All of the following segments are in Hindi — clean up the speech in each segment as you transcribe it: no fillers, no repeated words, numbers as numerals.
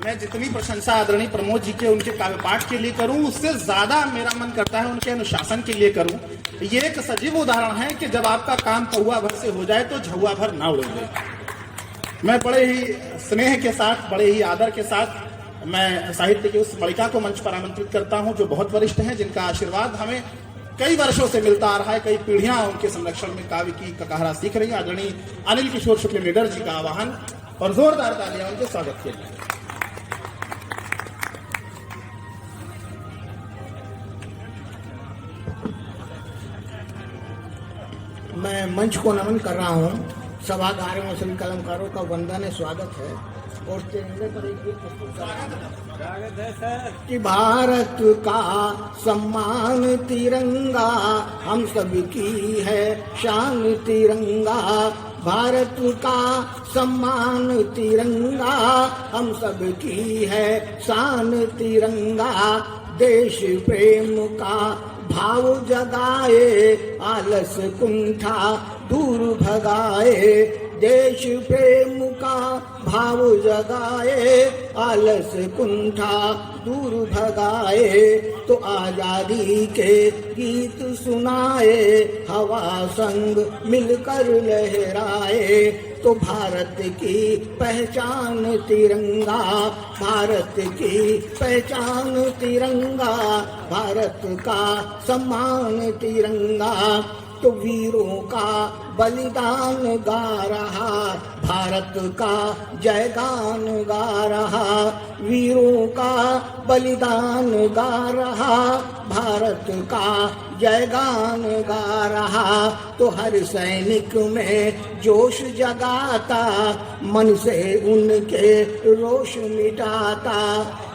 मैं जितनी प्रशंसा आदरणीय प्रमोद जी के उनके काव्य पाठ के लिए करूं, उससे ज्यादा मेरा मन करता है उनके अनुशासन के लिए करूं। ये एक सजीव उदाहरण है कि जब आपका काम पौआ भर से हो जाए तो झौआ भर ना उड़े। मैं बड़े ही स्नेह के साथ, बड़े ही आदर के साथ मैं साहित्य की उस बालिका को मंच पर आमंत्रित करता हूं जो बहुत वरिष्ठ हैं, जिनका आशीर्वाद हमें कई वर्षों से मिलता आ रहा है। कई पीढ़ियां उनके संरक्षण में काव्य की ककाहरा सीख रही है। आदरणीय अनिल किशोर शुक्ल निडर जी का आह्वान और जोरदार तालियां उनके स्वागत के लिए। मैं मंच को नमन कर रहा हूँ। सभागार में सभी कलमकारों का वंदन है, स्वागत है। और तिरंगे पर एक गीत स्वागत है सर। कि भारत का सम्मान तिरंगा, हम सब की है शान तिरंगा। भारत का सम्मान तिरंगा, हम सब की है शान तिरंगा। देश प्रेम का भाव जगाए, आलस कुंठा दूर भगाए। देश प्रेम का भाव जगाए, आलस कुंठा दूर भगाए। तो आजादी के गीत सुनाए, हवा संग मिलकर लहराए। तो भारत की पहचान तिरंगा, भारत की पहचान तिरंगा। भारत का सम्मान तिरंगा। तो वीरों का बलिदान गा रहा, भारत का जयगान गा रहा। वीरों का बलिदान गा रहा, भारत का जयगान गा रहा। तो हर सैनिक में जोश जगाता, मन से उनके रोष मिटाता।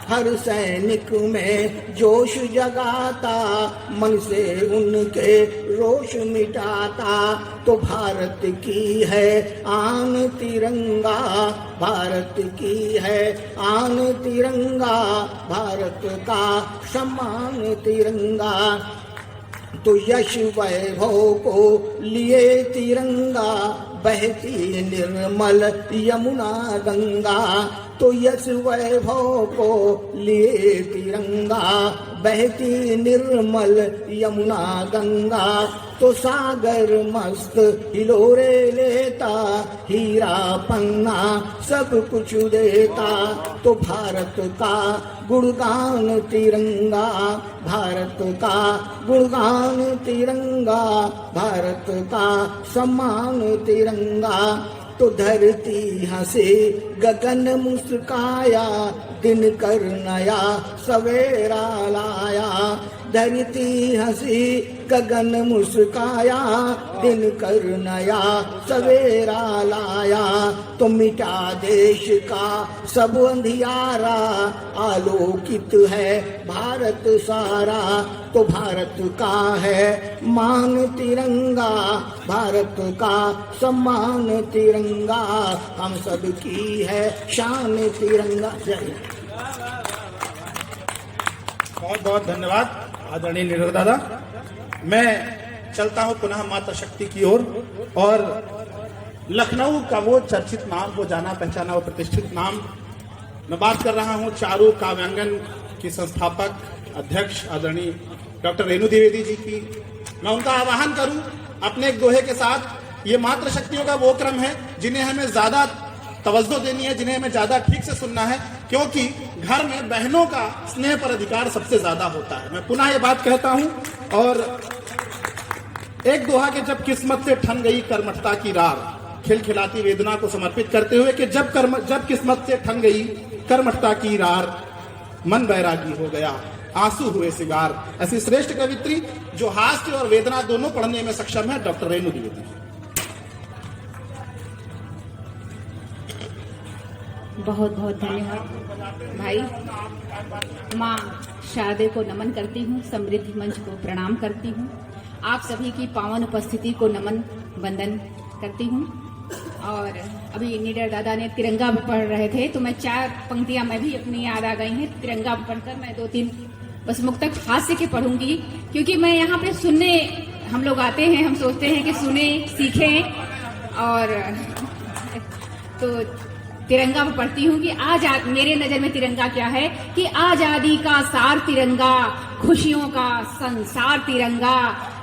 हर सैनिक में जोश जगाता, मन से उनके रोष मिटाता। तो भारत की है आन तिरंगा, भारत की है आन तिरंगा। भारत का सम्मान तिरंगा। तो यश वैभव को लिए तिरंगा, बहती निर्मल यमुना गंगा। तो यश वैभव को लिए तिरंगा, बहती निर्मल यमुना गंगा। तो सागर मस्त हिलोरे लेता, हीरा पन्ना सब कुछ देता। तो भारत का गुणगान तिरंगा, भारत का गुणगान तिरंगा। भारत का सम्मान तिरंगा। तो धरती हंसे गगन मुस्काया, दिन कर नया सवेरा लाया। धरती हंसी गगन मुस्काया, दिन कर नया सवेरा लाया। तो मिटा देश का सब अंधियारा, आलोकित है भारत सारा। तो भारत का है मान तिरंगा, भारत का सम्मान तिरंगा। हम सब की है शान तिरंगा। जय। बहुत बहुत धन्यवाद आदरणीय निडर दादा। मैं चलता हूं पुनः माता शक्ति की ओर और लखनऊ का वो चर्चित नाम, वो जाना पहचाना, वो प्रतिष्ठित नाम, मैं बात कर रहा हूं चारू काव्यांगन की संस्थापक अध्यक्ष आदरणीय डॉक्टर रेणु द्विवेदी जी की। मैं उनका आह्वान करूं अपने एक दोहे के साथ। ये मातृ शक्तियों का वो क्रम है जिन्हें हमें ज्यादा तवज्जो देनी है, जिन्हें हमें ज्यादा ठीक से सुनना है, क्योंकि घर में बहनों का स्नेह पर अधिकार सबसे ज्यादा होता है। मैं पुनः ये बात कहता हूं और एक दोहा के जब किस्मत से ठन गई कर्मठता की रार, खिलखिलाती वेदना को समर्पित करते हुए कि जब किस्मत से ठन गई कर्मठता की रार, मन बैरागी हो गया आंसू हुए सिगार। ऐसी श्रेष्ठ कवित्री जो हास्य और वेदना दोनों पढ़ने में सक्षम है, डॉक्टर रेणु द्विवेदी। बहुत बहुत धन्यवाद भाई। माँ शारदे को नमन करती हूँ, समृद्धि मंच को प्रणाम करती हूँ, आप सभी की पावन उपस्थिति को नमन वंदन करती हूँ। और अभी निडर दादा ने तिरंगा पढ़ रहे थे तो मैं 4 पंक्तियां मैं भी अपनी याद आ गई हैं। तिरंगा पढ़कर मैं 2-3 बस मुक्तक हास्य के पढ़ूंगी, क्योंकि मैं यहाँ पे सुनने, हम लोग आते हैं, हम सोचते हैं कि सुने सीखें, और तो तिरंगा में पढ़ती हूँ कि मेरे नजर में तिरंगा क्या है कि आजादी का सार तिरंगा, खुशियों का संसार तिरंगा,